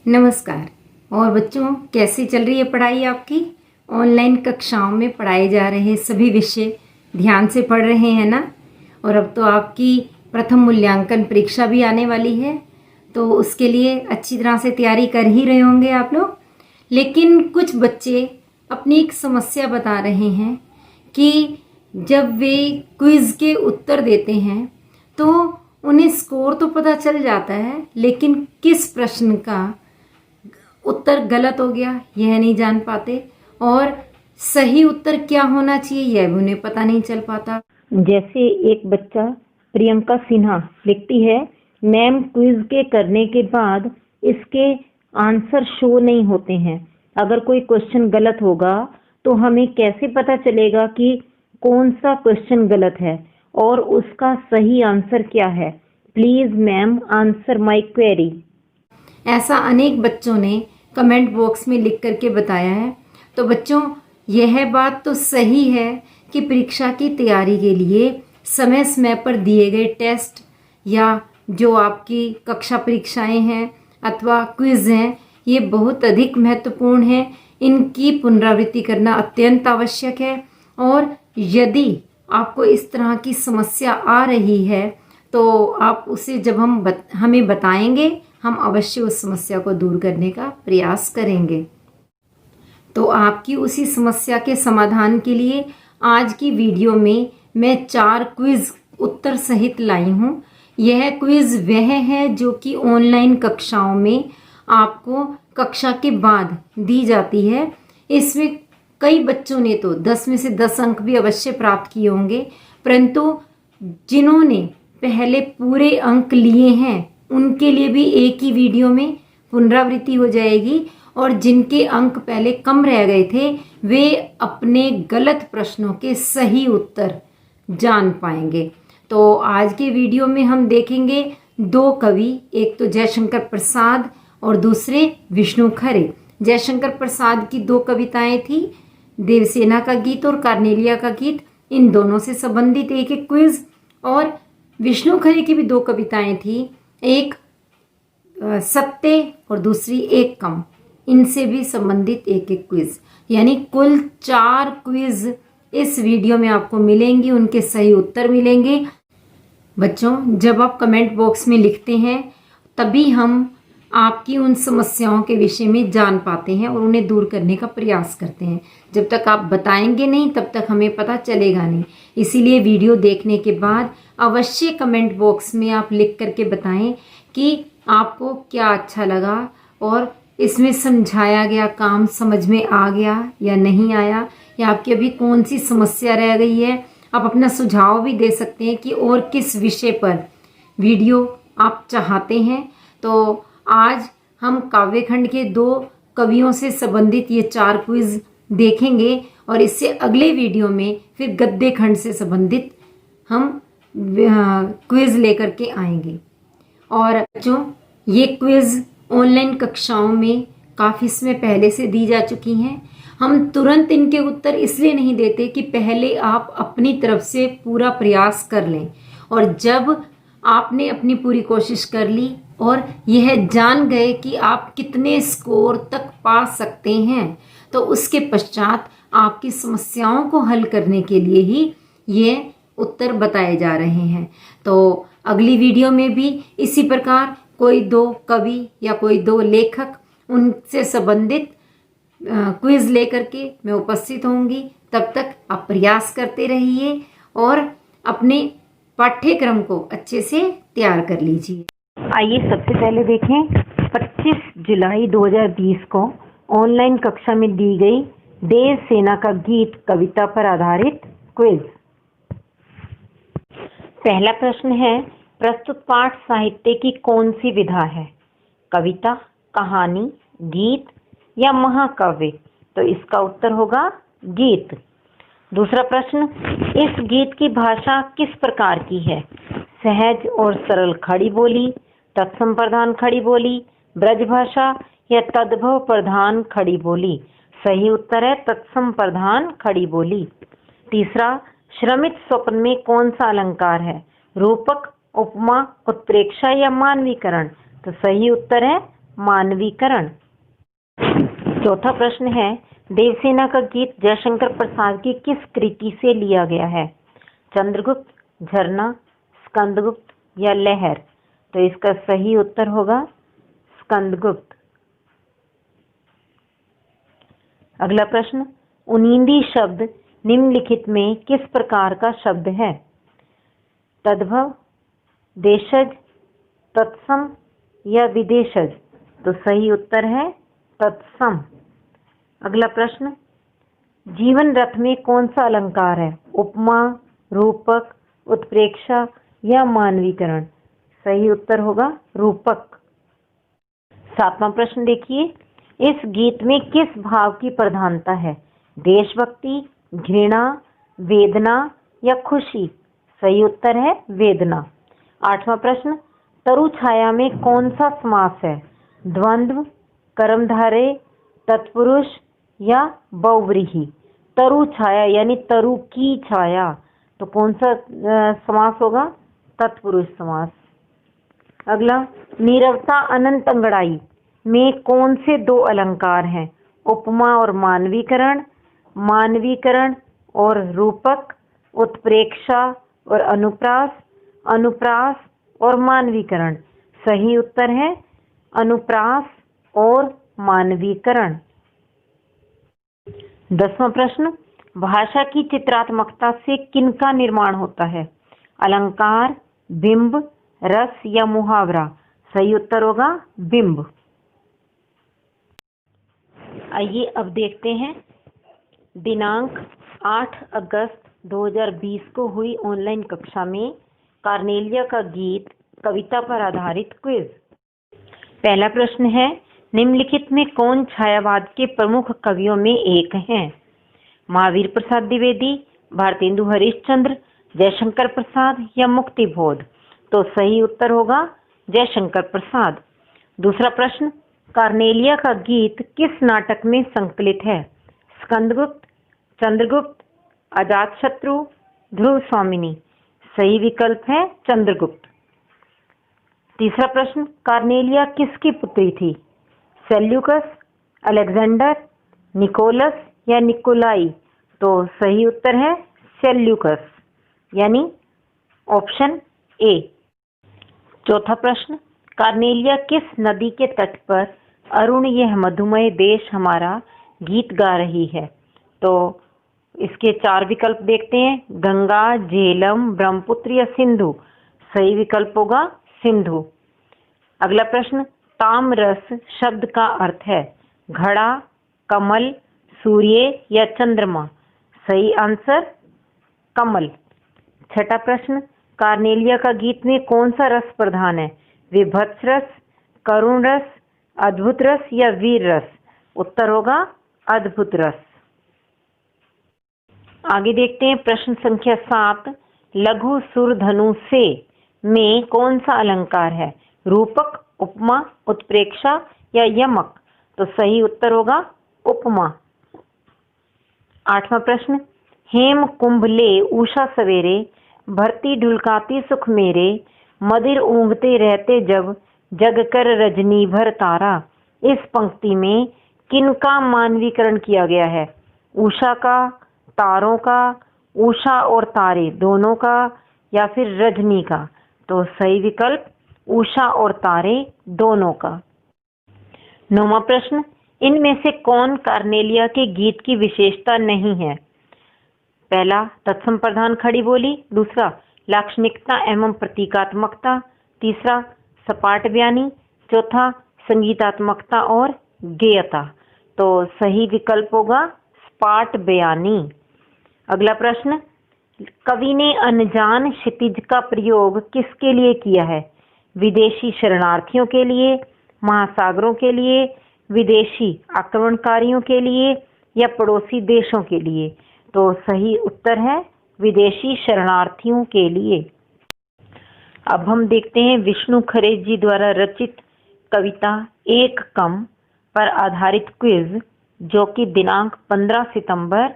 नमस्कार। और बच्चों, कैसी चल रही है पढ़ाई आपकी? ऑनलाइन कक्षाओं में पढ़ाए जा रहे सभी विषय ध्यान से पढ़ रहे हैं ना? और अब तो आपकी प्रथम मूल्यांकन परीक्षा भी आने वाली है, तो उसके लिए अच्छी तरह से तैयारी कर ही रहे होंगे आप लोग। लेकिन कुछ बच्चे अपनी एक समस्या बता रहे हैं कि जब वे क्विज़ के उत्तर देते हैं तो उन्हें स्कोर तो पता चल जाता है, लेकिन किस प्रश्न का उत्तर गलत हो गया यह नहीं जान पाते, और सही उत्तर क्या होना चाहिए यह भी उन्हें पता नहीं चल पाता। जैसे एक बच्चा प्रियंका सिन्हा लिखती है, मैम क्विज के करने के बाद इसके आंसर शो नहीं होते हैं। अगर कोई क्वेश्चन गलत होगा तो हमें कैसे पता चलेगा कि कौन सा क्वेश्चन गलत है और उसका सही आंसर क्या है? Please ma'am answer my query. ऐसा अनेक बच्चों ने कमेंट बॉक्स में लिख करके बताया है। तो बच्चों, यह बात तो सही है कि परीक्षा की तैयारी के लिए समय समय पर दिए गए टेस्ट या जो आपकी कक्षा परीक्षाएं हैं अथवा क्विज हैं, ये बहुत अधिक महत्वपूर्ण है। इनकी पुनरावृत्ति करना अत्यंत आवश्यक है। और यदि आपको इस तरह की समस्या आ रही है तो आप उसे जब हमें बताएंगे, हम अवश्य उस समस्या को दूर करने का प्रयास करेंगे। तो आपकी उसी समस्या के समाधान के लिए आज की वीडियो में मैं 4 क्विज उत्तर सहित लाई हूँ। यह क्विज वह है जो कि ऑनलाइन कक्षाओं में आपको कक्षा के बाद दी जाती है। इसमें कई बच्चों ने तो 10 में से 10 अंक भी अवश्य प्राप्त किए होंगे, परंतु जिन्होंने पहले पूरे अंक लिए हैं उनके लिए भी एक ही वीडियो में पुनरावृत्ति हो जाएगी, और जिनके अंक पहले कम रह गए थे वे अपने गलत प्रश्नों के सही उत्तर जान पाएंगे। तो आज के वीडियो में हम देखेंगे 2 कवि, एक तो जयशंकर प्रसाद और दूसरे विष्णु खरे। जयशंकर प्रसाद की 2 कविताएं थी, देवसेना का गीत और कार्नेलिया का गीत। इन दोनों से संबंधित एक एक क्विज, और विष्णु खरे की भी 2 कविताएं थी, एक सत्य और दूसरी एक कम। इनसे भी संबंधित एक एक क्विज, यानी कुल 4 क्विज इस वीडियो में आपको मिलेंगी, उनके सही उत्तर मिलेंगे। बच्चों, जब आप कमेंट बॉक्स में लिखते हैं तभी हम आपकी उन समस्याओं के विषय में जान पाते हैं और उन्हें दूर करने का प्रयास करते हैं। जब तक आप बताएंगे नहीं तब तक हमें पता चलेगा नहीं। इसीलिए वीडियो देखने के बाद अवश्य कमेंट बॉक्स में आप लिख करके बताएं कि आपको क्या अच्छा लगा और इसमें समझाया गया काम समझ में आ गया या नहीं आया, या आपकी अभी कौन सी समस्या रह गई है। आप अपना सुझाव भी दे सकते हैं कि और किस विषय पर वीडियो आप चाहते हैं। तो आज हम काव्यखंड के 2 कवियों से संबंधित ये 4 क्विज देखेंगे, और इससे अगले वीडियो में फिर गद्य खंड से संबंधित हम क्विज लेकर के आएंगे। और बच्चों, ये क्विज ऑनलाइन कक्षाओं में काफ़ी समय पहले से दी जा चुकी हैं। हम तुरंत इनके उत्तर इसलिए नहीं देते कि पहले आप अपनी तरफ से पूरा प्रयास कर लें, और जब आपने अपनी पूरी कोशिश कर ली और यह जान गए कि आप कितने स्कोर तक पा सकते हैं, तो उसके पश्चात आपकी समस्याओं को हल करने के लिए ही ये उत्तर बताए जा रहे हैं। तो अगली वीडियो में भी इसी प्रकार कोई 2 कवि या कोई 2 लेखक, उनसे संबंधित क्विज लेकर के मैं उपस्थित होंगी। तब तक आप प्रयास करते रहिए और अपने पाठ्यक्रम को अच्छे से तैयार कर लीजिए। आइए सबसे पहले देखें 25 जुलाई 2020 को ऑनलाइन कक्षा में दी गई देवसेना का गीत कविता पर आधारित क्विज। पहला प्रश्न है, प्रस्तुत पाठ साहित्य की कौन सी विधा है? कविता, कहानी, गीत या महाकाव्य? तो इसका उत्तर होगा गीत। दूसरा प्रश्न, इस गीत की भाषा किस प्रकार की है? सहज और सरल खड़ी बोली, तत्सम प्रधान खड़ी बोली, ब्रज भाषा या तद्भव प्रधान खड़ी बोली? सही उत्तर है तत्सम प्रधान खड़ी बोली। तीसरा, श्रमित स्वप्न में कौन सा अलंकार है? रूपक, उपमा, उत्प्रेक्षा या मानवीकरण? तो सही उत्तर है मानवीकरण। चौथा प्रश्न है, देवसेना का गीत जयशंकर प्रसाद की किस कृति से लिया गया है? चंद्रगुप्त, झरना, स्कंदगुप्त या लहर? तो इसका सही उत्तर होगा स्कंदगुप्त। अगला प्रश्न, उनींदी शब्द निम्नलिखित में किस प्रकार का शब्द है? तद्भव, देशज, तत्सम या विदेशज? तो सही उत्तर है तत्सम। अगला प्रश्न, जीवन रथ में कौन सा अलंकार है? उपमा, रूपक, उत्प्रेक्षा या मानवीकरण? सही उत्तर होगा रूपक। सातवां प्रश्न देखिए, इस गीत में किस भाव की प्रधानता है? देशभक्ति, घृणा, वेदना या खुशी? सही उत्तर है वेदना। आठवां प्रश्न, तरु छाया में कौन सा समास है? द्वंद्व, कर्मधारय, तत्पुरुष या बहुव्रीहि? तरु छाया यानी तरु की छाया, तो कौन सा समास होगा? तत्पुरुष समास। अगला, नीरवता अनंत अंगड़ाई में कौन से दो अलंकार हैं? उपमा और मानवीकरण, मानवीकरण और रूपक, उत्प्रेक्षा और अनुप्रास, अनुप्रास और मानवीकरण? सही उत्तर है अनुप्रास और मानवीकरण। 10वां प्रश्न, भाषा की चित्रात्मकता से किनका निर्माण होता है? अलंकार, बिंब, रस या मुहावरा? सही उत्तर होगा बिंब। आइए अब देखते हैं दिनांक 8 अगस्त 2020 को हुई ऑनलाइन कक्षा में कार्नेलिया का गीत कविता पर आधारित क्विज। पहला प्रश्न है, निम्नलिखित में कौन छायावाद के प्रमुख कवियों में एक हैं? महावीर प्रसाद द्विवेदी, भारतेंदु हरिश्चंद्र, जयशंकर प्रसाद या मुक्तिबोध? तो सही उत्तर होगा जयशंकर प्रसाद। दूसरा प्रश्न, कार्नेलिया का गीत किस नाटक में संकलित है? स्कंदगुप्त, चंद्रगुप्त, अजातशत्रु, ध्रुव स्वामिनी? सही विकल्प है चंद्रगुप्त। तीसरा प्रश्न, कार्नेलिया किसकी पुत्री थी? सेल्यूकस, अलेक्जेंडर, निकोलस या निकोलाई? तो सही उत्तर है सेल्यूकस यानी ऑप्शन ए। चौथा प्रश्न, कार्नेलिया किस नदी के तट पर अरुण यह मधुमय देश हमारा गीत गा रही है? तो इसके 4 विकल्प देखते हैं, गंगा, झेलम, ब्रह्मपुत्र या सिंधु? सही विकल्प होगा सिंधु। अगला प्रश्न, ताम्ररस शब्द का अर्थ है घड़ा, कमल, सूर्य या चंद्रमा? सही आंसर कमल। छठा प्रश्न, कार्नेलिया का गीत में कौन सा रस प्रधान है? विभत्स रस, करुण रस, अद्भुत रस या वीर रस? उत्तर होगा अद्भुत रस। आगे देखते हैं प्रश्न संख्या 7, लघु सुर धनु से में कौन सा अलंकार है? रूपक, उपमा, उत्प्रेक्षा या यमक? तो सही उत्तर होगा उपमा। 8वां प्रश्न, हेम कुंभ ले उषा सवेरे, भरती ढुलकाती सुख मेरे, मदिर ऊँघते रहते जब, जग कर रजनी भर तारा? इस पंक्ति में किनका मानवीकरण किया गया है? उषा का, तारों का, उषा और तारे दोनों का या फिर रजनी का? तो सही विकल्प उषा और तारे दोनों का। 9वां प्रश्न, इनमें से कौन कार्नेलिया के गीत की विशेषता नहीं है? पहला, तत्सम प्रधान खड़ी बोली, दूसरा, लाक्षणिकता एवं प्रतीकात्मकता, तीसरा, सपाट बयानी, चौथा, संगीतात्मकता और गेयता? तो सही विकल्प होगा सपाट बयानी। अगला प्रश्न, कवि ने अनजान क्षितिज का प्रयोग किसके लिए किया है? विदेशी शरणार्थियों के लिए, महासागरों के लिए, विदेशी आक्रमणकारियों के लिए या पड़ोसी देशों के लिए? तो सही उत्तर है विदेशी शरणार्थियों के लिए। अब हम देखते हैं विष्णु खरे जी द्वारा रचित कविता एक कम पर आधारित क्विज, जो कि दिनांक 15 सितंबर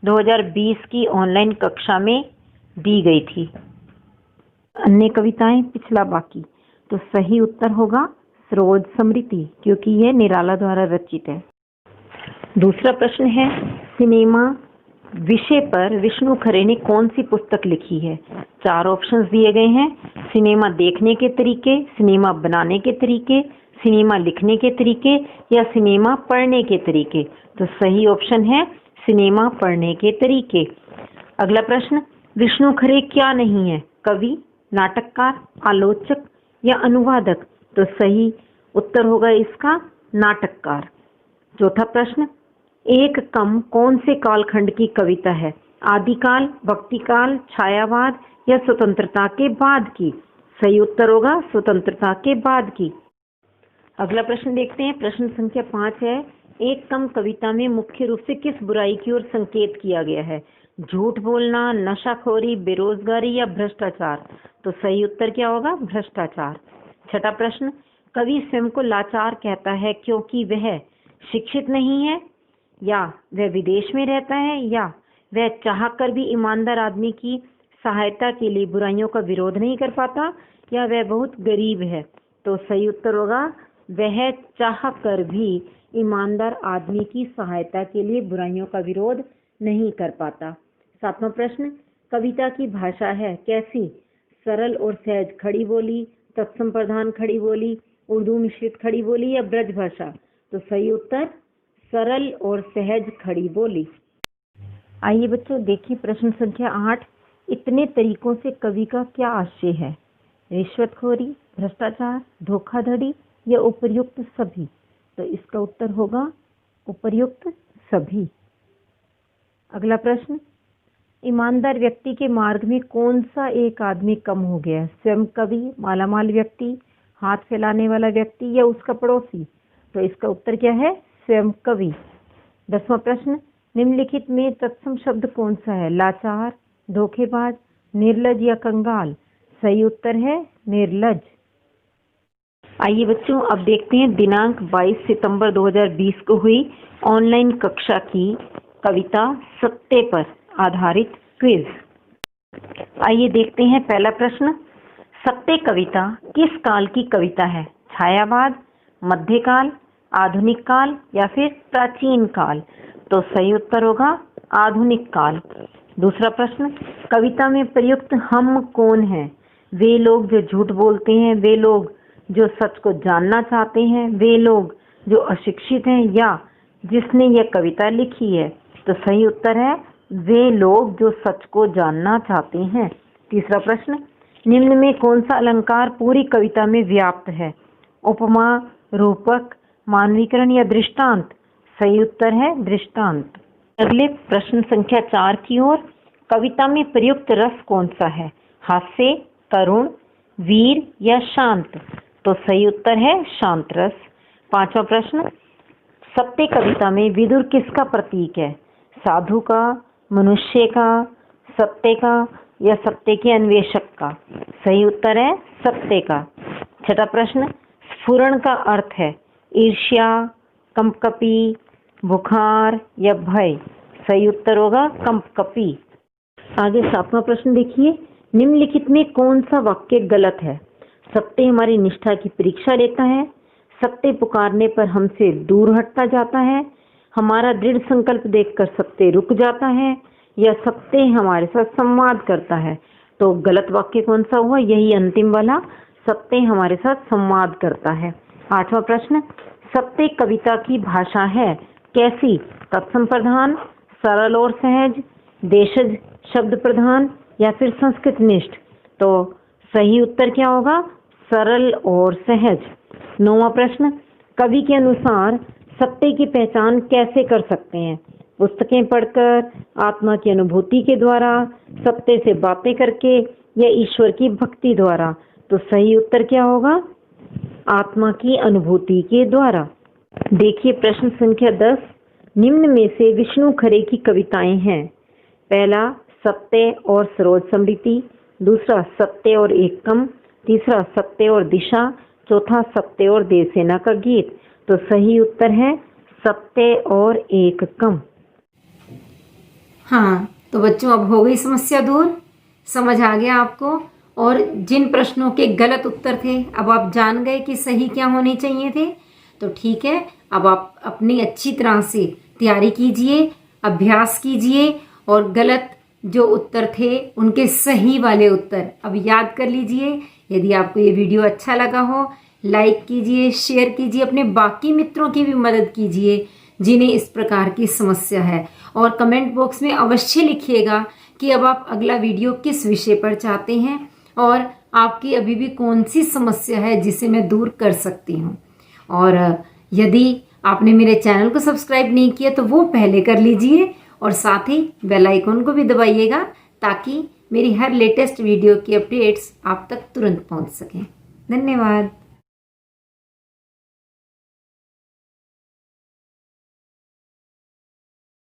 2020 की ऑनलाइन कक्षा में दी गई थी। अन्य कविताएं पिछला बाकी? तो सही उत्तर होगा सरोज स्मृति, क्योंकि यह निराला द्वारा रचित है। दूसरा प्रश्न है, सिनेमा विषय पर विष्णु खरे ने कौन सी पुस्तक लिखी है? 4 ऑप्शंस दिए गए हैं। सिनेमा देखने के तरीके, सिनेमा बनाने के तरीके, सिनेमा लिखने के तरीके या सिनेमा पढ़ने के तरीके। तो सही ऑप्शन है सिनेमा पढ़ने के तरीके। अगला प्रश्न, विष्णु खरे क्या नहीं है? कवि, नाटककार, आलोचक या अनुवादक। तो सही उत्तर होगा इसका नाटककार। चौथा प्रश्न, एक कम कौन से कालखंड की कविता है? आदिकाल, भक्तिकाल, छायावाद या स्वतंत्रता के बाद की। सही उत्तर होगा स्वतंत्रता के बाद की। अगला प्रश्न देखते हैं, प्रश्न संख्या 5 है, एक कम कविता में मुख्य रूप से किस बुराई की ओर संकेत किया गया है? झूठ बोलना, नशाखोरी, बेरोजगारी या भ्रष्टाचार। तो सही उत्तर क्या होगा? भ्रष्टाचार। छठा प्रश्न, कवि स्वयं को लाचार कहता है क्योंकि वह शिक्षित नहीं है, या वह विदेश में रहता है, या वह चाहकर भी ईमानदार आदमी की सहायता के लिए बुराइयों का विरोध नहीं कर पाता, या वह बहुत गरीब है। तो सही उत्तर होगा वह चाहकर भी ईमानदार आदमी की सहायता के लिए बुराइयों का विरोध नहीं कर पाता। सातवां प्रश्न, कविता की भाषा है कैसी? सरल और सहज खड़ी बोली, तत्सम प्रधान खड़ी बोली, उर्दू मिश्रित खड़ी बोली या ब्रज भाषा। तो सही उत्तर सरल और सहज खड़ी बोली। आइए बच्चों देखिए प्रश्न संख्या 8, इतने तरीकों से कवि का क्या आशय है? रिश्वतखोरी, भ्रष्टाचार, धोखाधड़ी या उपर्युक्त सभी। तो इसका उत्तर होगा उपर्युक्त सभी। अगला प्रश्न, ईमानदार व्यक्ति के मार्ग में कौन सा एक आदमी कम हो गया? स्वयं कवि, मालामाल व्यक्ति, हाथ फैलाने वाला व्यक्ति या उसका पड़ोसी। तो इसका उत्तर क्या है? स्वयं कवि। 10वां प्रश्न, निम्नलिखित में तत्सम शब्द कौन सा है? लाचार, धोखेबाज, निर्लज या कंगाल। सही उत्तर है निर्लज। आइए बच्चों अब देखते हैं दिनांक 22 सितंबर 2020 को हुई ऑनलाइन कक्षा की कविता सत्ते पर आधारित क्विज। आइए देखते हैं पहला प्रश्न, सत्ते कविता किस काल की कविता है? छायावाद, मध्यकाल, आधुनिक काल या फिर प्राचीन काल। तो सही उत्तर होगा आधुनिक काल। दूसरा प्रश्न, कविता में प्रयुक्त हम कौन हैं? वे लोग जो झूठ बोलते हैं, वे लोग जो सच को जानना चाहते हैं, वे लोग जो अशिक्षित हैं, या जिसने यह कविता लिखी है। तो सही उत्तर है वे लोग जो सच को जानना चाहते हैं। तीसरा प्रश्न, निम्न में कौन सा अलंकार पूरी कविता में व्याप्त है? उपमा, रूपक, मानवीकरण या दृष्टांत। सही उत्तर है दृष्टांत। अगले प्रश्न संख्या 4 की ओर, कविता में प्रयुक्त रस कौन सा है? हास्य, करुण, वीर या शांत। तो सही उत्तर है शांत रस। 5वां प्रश्न, सत्य कविता में विदुर किसका प्रतीक है? साधु का, मनुष्य का, सत्य का या सत्य के अन्वेषक का। सही उत्तर है सत्य का। 6वां प्रश्न, स्फुरण का अर्थ है ईर्ष्या, कंपकपी, बुखार या भय। सही उत्तर होगा कंपकपी। आगे 7वां प्रश्न देखिए, निम्नलिखित में कौन सा वाक्य गलत है? सत्य हमारी निष्ठा की परीक्षा लेता है, सत्य पुकारने पर हमसे दूर हटता जाता है, हमारा दृढ़ संकल्प देखकर सत्य रुक जाता है, या सत्य हमारे साथ संवाद करता है। तो गलत वाक्य कौन सा हुआ? यही अंतिम वाला, सत्य हमारे साथ संवाद करता है। 8वां प्रश्न, सत्य कविता की भाषा है कैसी? तत्सम प्रधान, सरल और सहज, देशज शब्द प्रधान या फिर संस्कृत निष्ठ। तो सही उत्तर क्या होगा? सरल और सहज। 9वां प्रश्न, कवि के अनुसार सत्य की पहचान कैसे कर सकते हैं? पुस्तकें पढ़कर, आत्मा की अनुभूति के द्वारा, सत्य से बातें करके या ईश्वर की भक्ति द्वारा। तो सही उत्तर क्या होगा? आत्मा की अनुभूति के द्वारा। देखिए प्रश्न संख्या 10, निम्न में से विष्णु खरे की कविताएं हैं। पहला सत्य और सरोज स्मृति, दूसरा सत्य और एक कम, तीसरा सत्य और दिशा, चौथा सत्य और देवसेना का गीत। तो सही उत्तर है सत्य और एक कम। हाँ तो बच्चों अब हो गई समस्या दूर, समझ आ गया आपको। और जिन प्रश्नों के गलत उत्तर थे अब आप जान गए कि सही क्या होने चाहिए थे। तो ठीक है, अब आप अपनी अच्छी तरह से तैयारी कीजिए, अभ्यास कीजिए और गलत जो उत्तर थे उनके सही वाले उत्तर अब याद कर लीजिए। यदि आपको ये वीडियो अच्छा लगा हो, लाइक कीजिए, शेयर कीजिए, अपने बाकी मित्रों की भी मदद कीजिए जिन्हें इस प्रकार की समस्या है। और कमेंट बॉक्स में अवश्य लिखिएगा कि अब आप अगला वीडियो किस विषय पर चाहते हैं और आपकी अभी भी कौन सी समस्या है जिसे मैं दूर कर सकती हूँ। और यदि आपने मेरे चैनल को सब्सक्राइब नहीं किया तो वो पहले कर लीजिए और साथ ही बेल आइकन को भी दबाइएगा ताकि मेरी हर लेटेस्ट वीडियो की अपडेट्स आप तक तुरंत पहुंच सकें। धन्यवाद।